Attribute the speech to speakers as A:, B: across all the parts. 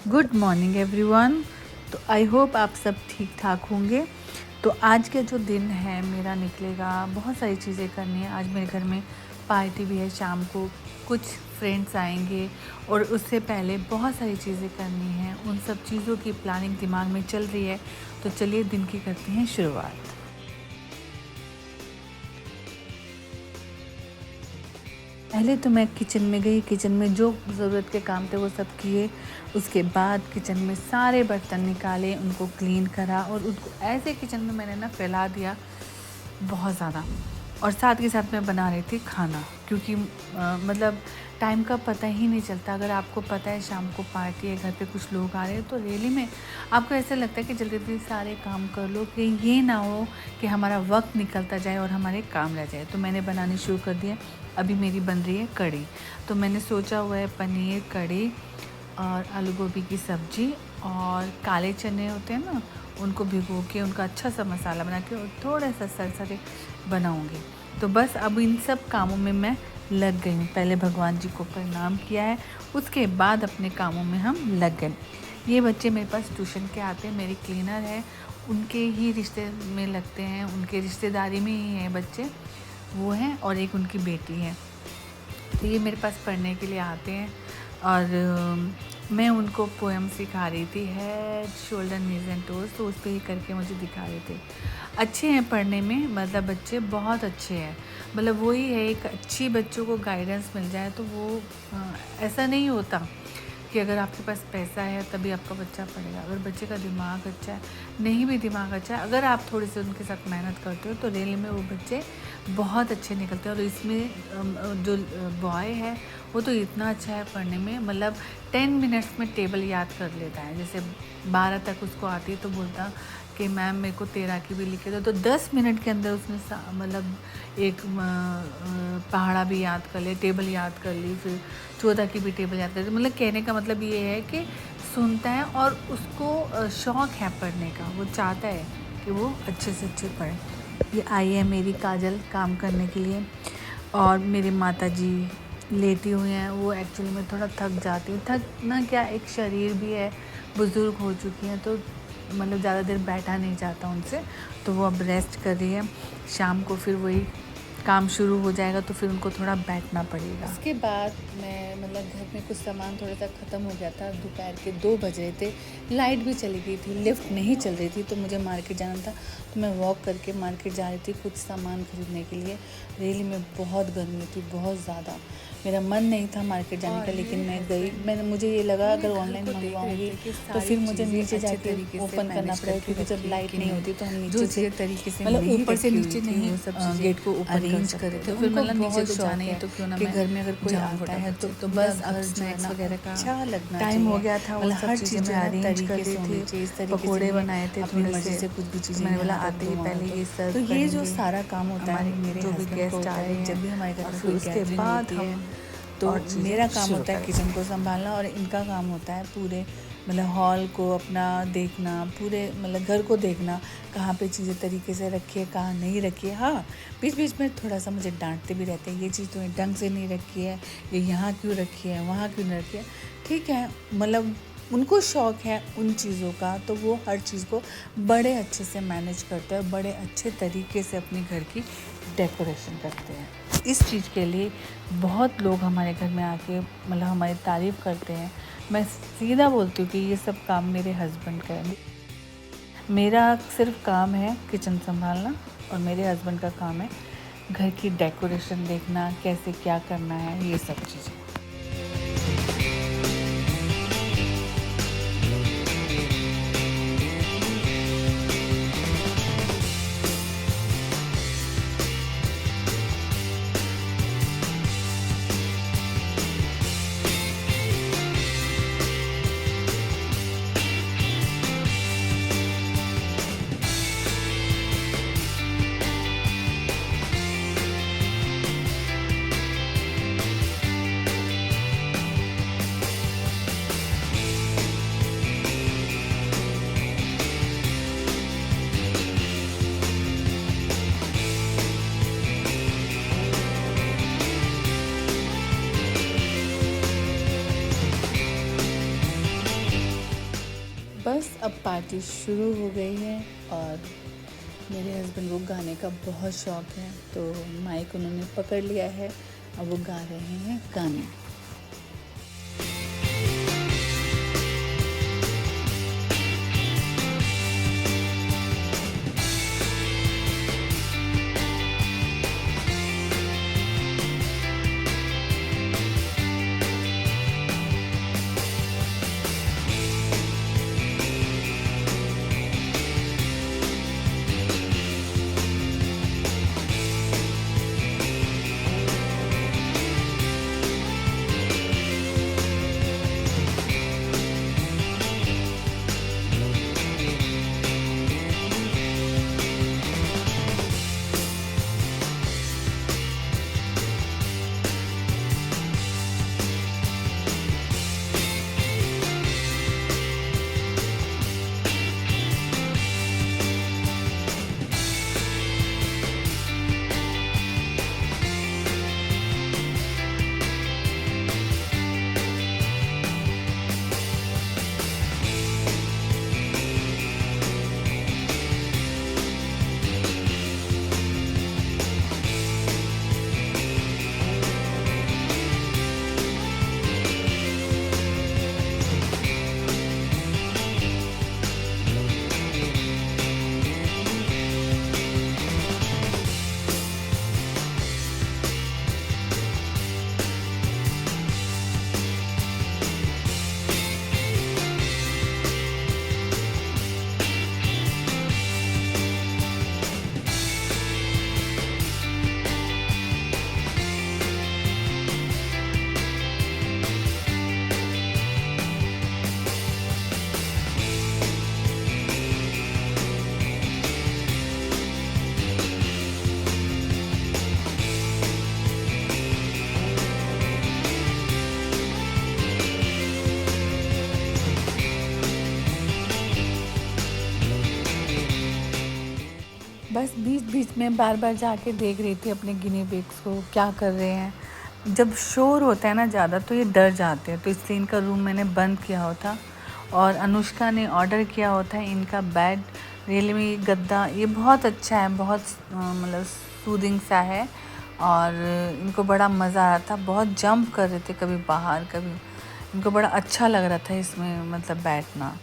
A: Good morning everyone. तो I hope आप सब ठीक ठाक होंगे। तो आज का जो दिन है मेरा निकलेगा, बहुत सारी चीज़ें करनी है। आज मेरे घर में पार्टी भी है, शाम को कुछ फ्रेंड्स आएंगे और उससे पहले बहुत सारी चीज़ें करनी हैं। उन सब चीज़ों की प्लानिंग दिमाग में चल रही है। तो चलिए दिन की करते हैं शुरुआत। पहले तो मैं किचन में गई, किचन में जो ज़रूरत के काम थे वो सब किए। उसके बाद किचन में सारे बर्तन निकाले, उनको क्लीन करा और उनको ऐसे किचन में मैंने ना फैला दिया बहुत ज़्यादा। और साथ के साथ मैं बना रही थी खाना, क्योंकि मतलब टाइम का पता ही नहीं चलता। अगर आपको पता है शाम को पार्टी है, घर पे कुछ लोग आ रहे हैं, तो रियली में आपको ऐसा लगता है कि जल्दी जल्दी सारे काम कर लो, कि ये ना हो कि हमारा वक्त निकलता जाए और हमारे काम रह जाए। तो मैंने बनानी शुरू कर दिया। अभी मेरी बन रही है कढ़ी। तो मैंने सोचा हुआ है पनीर कढ़ी और आलू गोभी की सब्ज़ी, और काले चने होते हैं ना, उनको भिगो के उनका अच्छा सा मसाला बना के और थोड़ा सा सरसरे बनाऊंगी। तो बस अब इन सब कामों में मैं लग गई हूँ। पहले भगवान जी को प्रणाम किया है, उसके बाद अपने कामों में हम लग गए। ये बच्चे मेरे पास ट्यूशन के आते हैं, मेरी क्लीनर है, उनके ही रिश्ते में लगते हैं, उनके रिश्तेदारी में ही हैं बच्चे, वो हैं, और एक उनकी बेटी है। तो ये मेरे पास पढ़ने के लिए आते हैं और मैं उनको पोएम सिखा रही थी, head shoulder knees and toes. तो उस पर ही करके मुझे दिखा रहे थे। अच्छे हैं पढ़ने में, मतलब बच्चे बहुत अच्छे हैं। मतलब वही है, एक अच्छी बच्चों को गाइडेंस मिल जाए तो वो ऐसा नहीं होता कि अगर आपके पास पैसा है तभी आपका बच्चा पढ़ेगा। अगर बच्चे का दिमाग अच्छा है, नहीं भी दिमाग अच्छा है, अगर आप थोड़े से उनके साथ मेहनत करते हो तो रियल में वो बच्चे बहुत अच्छे निकलते हैं। और इसमें जो बॉय है वो तो इतना अच्छा है पढ़ने में, मतलब 10 मिनट्स में टेबल याद कर लेता है। जैसे 12 तक उसको आती है तो बोलता कि मैम मेरे को 13 की भी लिखे दो। तो 10 मिनट के अंदर उसने मतलब एक पहाड़ा भी याद कर ले, टेबल याद कर ली, फिर 14 की भी टेबल याद कर ली। मतलब कहने का मतलब ये है कि सुनता है और उसको शौक़ है पढ़ने का, वो चाहता है कि वो अच्छे से अच्छे पढ़े। ये आई है मेरी काजल काम करने के लिए, और मेरी माता जी लेटी हुई हैं। वो एक्चुअली में थोड़ा थक जाती है, थक ना क्या, एक शरीर भी है, बुज़ुर्ग हो चुकी हैं, तो मतलब ज़्यादा देर बैठा नहीं जाता उनसे, तो वो अब रेस्ट कर रही है। शाम को फिर वही काम शुरू हो जाएगा, तो फिर उनको थोड़ा बैठना पड़ेगा। उसके बाद मैं मतलब घर में कुछ सामान थोड़ा सा ख़त्म हो गया था। दोपहर के 2 बज रहे थे, लाइट भी चली गई थी, लिफ्ट नहीं चल रही थी, तो मुझे मार्केट जाना था। तो मैं वॉक करके मार्केट जा रही थी कुछ सामान ख़रीदने के लिए। रियली में बहुत गर्मी थी, बहुत ज़्यादा। मेरा मन नहीं था मार्केट जाने का, लेकिन मैं गई। मुझे ये लगा अगर ऑनलाइन मंगवाऊंगी तो फिर मुझे नीचे जाके ओपन करना पड़ेगा, क्योंकि जब लाइट नहीं होती तो हम नीचे से तरीके से मतलब ऊपर से नीचे नहीं गेट को अरेंज करे थे। फिर मतलब नीचे तो जाना ही, तो क्यों ना मैं घर में अगर कोई आता है तो बस अब स्नैक्स वगैरह का अच्छा लगना टाइम हो गया था। मतलब हर चीज़ में अरेंज कर रही थी, पकौड़े बनाए थे थोड़े से कुछ भी चीज़ें। मैंने बोला आते ही पहले ये सर्व। तो ये जो सारा काम होता है, मेरे जो भी गेस्ट आ रहे हैं, जब भी हमारे घर में, फिर उसके बाद हम तो मेरा काम होता है किचन को संभालना, और इनका काम होता है पूरे मतलब हॉल को अपना देखना, पूरे मतलब घर को देखना, कहाँ पे चीज़ें तरीके से रखी है, कहाँ नहीं रखी है। हाँ, बीच बीच में थोड़ा सा मुझे डांटते भी रहते हैं, ये चीज़ तो ढंग से नहीं रखी है, ये यहाँ क्यों रखी है, वहाँ क्यों नहीं रखी है। ठीक है, मतलब उनको शौक़ है उन चीज़ों का, तो वो हर चीज़ को बड़े अच्छे से मैनेज करते हैं, बड़े अच्छे तरीके से अपने घर की डेकोरेशन करते हैं। इस चीज़ के लिए बहुत लोग हमारे घर में आके मतलब हमारी तारीफ़ करते हैं। मैं सीधा बोलती हूँ कि ये सब काम मेरे हस्बैंड का है। मेरा सिर्फ काम है किचन संभालना, और मेरे हस्बैंड का काम है घर की डेकोरेशन देखना, कैसे क्या करना है, ये सब चीज़ें। बस अब पार्टी शुरू हो गई है और मेरे हस्बैंड को गाने का बहुत शौक़ है, तो माइक उन्होंने पकड़ लिया है। अब वो गा रहे हैं गाने। बस बीच-बीच में बार-बार जाके देख रही थी अपने गिनी पिग्स को, क्या कर रहे हैं। जब शोर होता है ना ज़्यादा तो ये डर जाते हैं, तो इसलिए इनका रूम मैंने बंद किया होता। और अनुष्का ने ऑर्डर किया होता है इनका बेड, रियली में गद्दा ये बहुत अच्छा है, बहुत मतलब सूदिंग सा है और इनको बड़ा मज़ा आ रहा था। बहुत जंप कर रहे थे, कभी बाहर कभी, इनको बड़ा अच्छा लग रहा था इसमें मतलब बैठना।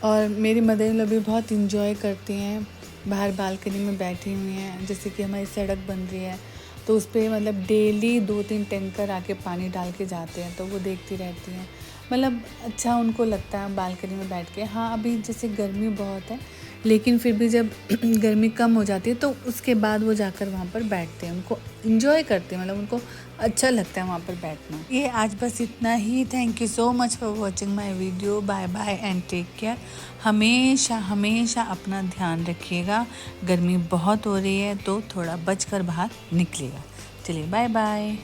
A: और मेरी मदर इन लॉ भी बहुत इंजॉय करती हैं, बाहर बालकनी में बैठी हुई हैं। जैसे कि हमारी सड़क बन रही है तो उस पर मतलब डेली 2-3 टैंकर आके पानी डाल के जाते हैं, तो वो देखती रहती हैं। मतलब अच्छा उनको लगता है बालकनी में बैठ के। हाँ, अभी जैसे गर्मी बहुत है, लेकिन फिर भी जब गर्मी कम हो जाती है तो उसके बाद वो जाकर वहाँ पर बैठते हैं, उनको इंजॉय करते हैं, मतलब उनको अच्छा लगता है वहाँ पर बैठना। ये आज बस इतना ही। Thank you so much for watching my video. Bye bye and take care. हमेशा हमेशा अपना ध्यान रखिएगा। गर्मी बहुत हो रही है तो थोड़ा बच कर बाहर निकलिएगा। चलिए बाय बाय।